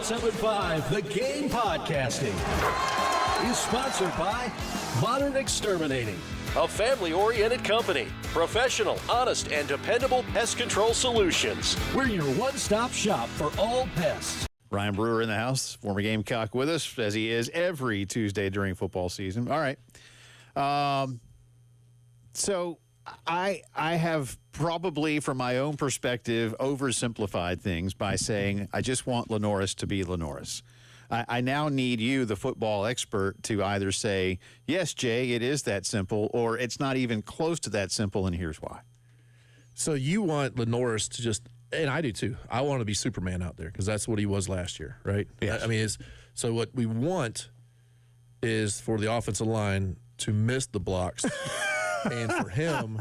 107.5 The Game Podcasting is sponsored by Modern Exterminating, a family-oriented company. Professional, honest, and dependable pest control solutions. We're your one-stop shop for all pests. Ryan Brewer in the house, former Gamecock with us, as he is every Tuesday during football season. All right. So I have probably, from my own perspective, oversimplified things by saying I just want LaNorris to be LaNorris. I now need you, the football expert, to either say, yes, Jay, it is that simple, or it's not even close to that simple, and here's why. So you want LaNorris to just, and I do too, I want to be Superman out there because that's what he was last year, right? Yes. I mean, so what we want is for the offensive line to miss the blocks and for him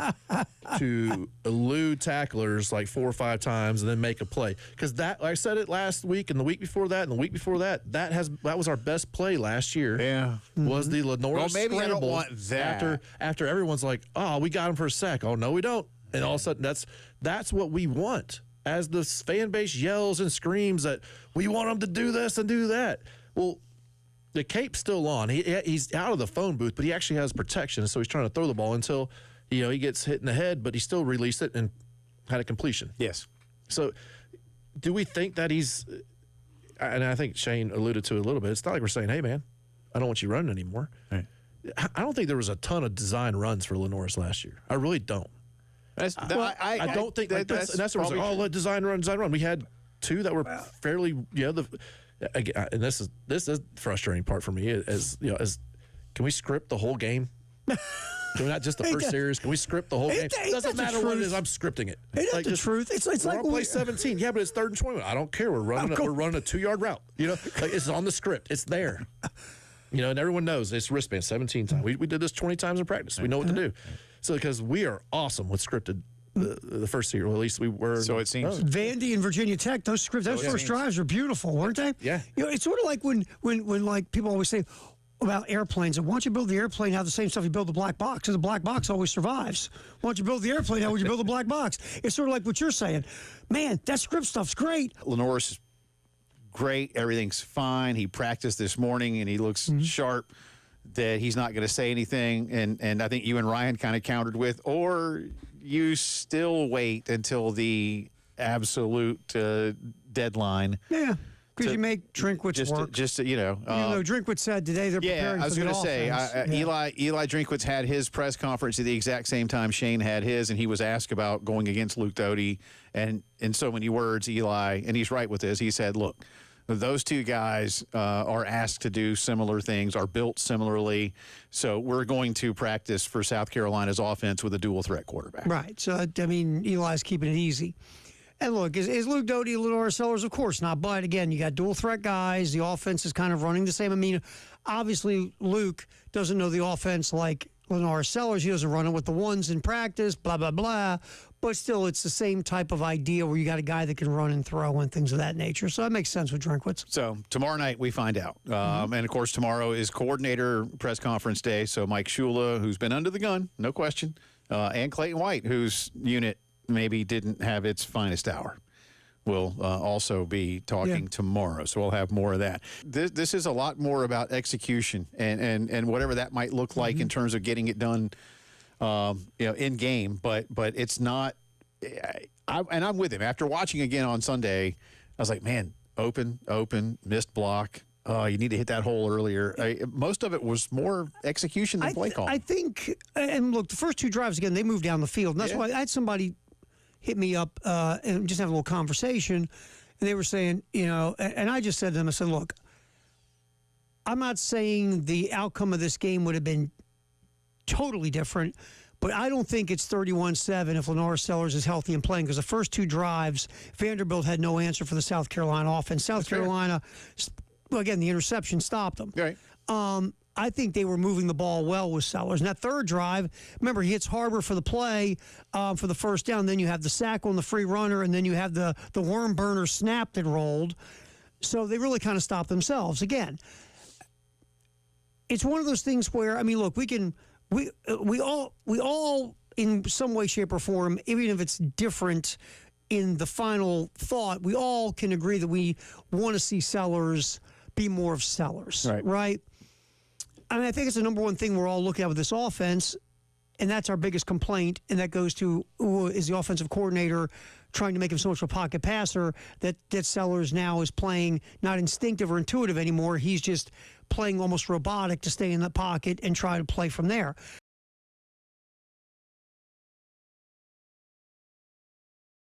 to elude tacklers like 4 or 5 times and then make a play. Because that, I said it last week and the week before that and the week before that, that was our best play last year. Yeah. Was the LaNorris Well, maybe I don't scramble want that. after everyone's like, oh, we got him for a sack. Oh, no, we don't. And all of a sudden, that's what we want. As the fan base yells and screams that we want him to do this and do that. Well, the cape's still on. He's out of the phone booth, but he actually has protection, so he's trying to throw the ball until he gets hit in the head, but he still released it and had a completion. Yes. So do we think that he's – and I think Shane alluded to it a little bit. It's not like we're saying, hey, man, I don't want you running anymore. Right. I don't think there was a ton of design runs for LaNorris last year. I really don't. I don't think that's what we're saying. Oh, let design run. We had 2 that were fairly, and this is the frustrating part for me is can we script the whole game? Can we not just the first series? Can we script the whole game? It doesn't matter what it is. I'm scripting it. Ain't that the truth? It's like on play 17. Yeah, but it's 3rd and 20. I don't care. We're running a 2-yard route. It's on the script. It's there. And everyone knows it's wristband 17 times. We did this 20 times in practice. We know what to do. So because we are awesome with scripted the first year, or at least we were. So it seems. Vandy and Virginia Tech, those first drives were beautiful, weren't they? Yeah. It's sort of like when like people always say about airplanes, why don't you build the airplane, have the same stuff you build the black box, and the black box always survives. Why don't you build the airplane, how would you build the black box? It's sort of like what you're saying. Man, that script stuff's great. LaNorris is great. Everything's fine. He practiced this morning, and he looks sharp. That he's not going to say anything, and I think you and Ryan kind of countered with, or you still wait until the absolute deadline. Yeah, because you make Drinkwitz work. Even though Drinkwitz said today they're preparing for the offense. I was going to say, Eli Drinkwitz had his press conference at the exact same time Shane had his, and he was asked about going against Luke Doty, and in so many words, Eli, and he's right with this, he said, look, those 2 guys are asked to do similar things, are built similarly. So we're going to practice for South Carolina's offense with a dual-threat quarterback. Right. So, Eli's keeping it easy. And look, is Luke Doty, LaNorris Sellers? Of course not. But, again, you got dual-threat guys. The offense is kind of running the same. Obviously, Luke doesn't know the offense like LaNorris Sellers. He doesn't run it with the ones in practice, blah, blah, blah. But still, it's the same type of idea where you got a guy that can run and throw and things of that nature. So that makes sense with Drinkwitz. So tomorrow night we find out. And, of course, tomorrow is coordinator press conference day. So Mike Shula, who's been under the gun, no question, and Clayton White, whose unit maybe didn't have its finest hour, will also be talking tomorrow. So we'll have more of that. This is a lot more about execution and whatever that might look like in terms of getting it done in game, but it's not. And I'm with him. After watching again on Sunday, I was like, man, open, missed block. Oh, you need to hit that hole earlier. Most of it was more execution than play call. I think, and look, the first 2 drives again, they moved down the field. And that's why I had somebody hit me up and just have a little conversation, and they were saying, and I just said to them, I said, look, I'm not saying the outcome of this game would have been totally different, but I don't think it's 31-7 if LaNorris Sellers is healthy and playing, because the first 2 drives, Vanderbilt had no answer for the South Carolina offense. South Carolina, well, again, the interception stopped them. Right. I think they were moving the ball well with Sellers. And that 3rd drive, remember, he hits Harbor for the play for the first down. Then you have the sack on the free runner, and then you have the worm burner snap that rolled. So they really kind of stopped themselves. Again, it's one of those things where, look, we all in some way, shape, or form, even if it's different in the final thought, we all can agree that we want to see Sellers be more of Sellers, right? I mean, I think it's the number one thing we're all looking at with this offense, and that's our biggest complaint, and that goes to is the offensive coordinator trying to make him so much of a pocket passer that Sellers now is playing not instinctive or intuitive anymore. He's just playing almost robotic to stay in the pocket and try to play from there.